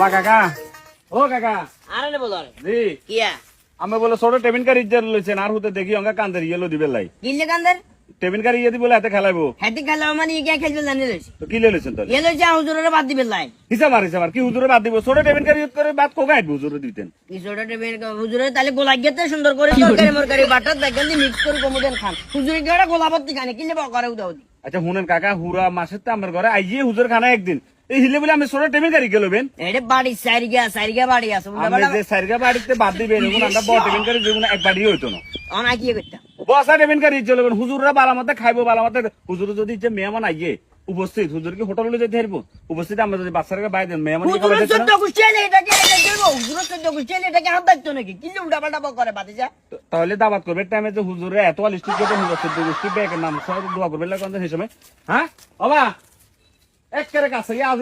বা কাকা ও কাকা আরে নে বলো জি কিয়া আমি বলে ছোট টেবিন কারি ইজ্জার লইছেন আর হুতে দেখি অঙ্গা কান্দের ইয়েলো দিবে লাই কিনলে কান্দার টেবিন কারি ইয়ে দিবলে হাতে খেলাইবো হেডি খেলা মানে ইয়া খেলবে জানি লইছি তো কি লইছেন তাহলে ইয়ে লইছি হুজুরের বাদ দিবে লাই হিসাব কি হুজুরে বাদ দিব ছোট টেবিন কারি ইউজ করে বাদ কোকা আইবো হুজুরে দিতেন কিছুটা টেবিল হুজুরের তাহলে গোলা গেতে সুন্দর করে তরকারি মরকারি বাটার দেখেন মিক্স করে কমুদেন খান হুজুরের গেড়া গোলা ভর্তি খানে কিনলে করে উদাও দি আচ্ছা শুনেন কাকা হুরা মাসের তো আমার ঘরে আইয়ে হুজুর খানা একদিন এই হিলে বলে আমি ছোট টেবিন কারি গেলবেন এটা বাড়ি সাইরিগা বাড়ি আছে আমি যে সাইরগা বাড়িতে বাদ দিবেন এগুলো আমরা বড় টেবিন কারি যেগুলো এক বাড়ি হইতো না অনা কি করতাম বসা টেবিন কারি চলবেন হুজুররা বালামাতে খাইবো বালামাতে হুজুর যদি যে মেহমান আইয়ে উপস্থিত হুজুর কি হোটেলে যেতে হারবো উপস্থিত আমরা যদি বাচ্চারা বাইরে দেন মেহমান হুজুরের 14 গোষ্ঠী এলে এটাকে এটা দেব হুজুরের 14 গোষ্ঠী এলে এটাকে হাত দাইতো নাকি কিনলে উল্টা পাল্টা করে বাদে যা তাহলে দাওয়াত করবে টাইমে যে হুজুরে এত আলিস্টিক করে হুজুর 14 গোষ্ঠী ব্যাগের নাম সব দোয়া করবে লাগবে সেই সময় হ্যাঁ বাবা এক করে কাছে আজ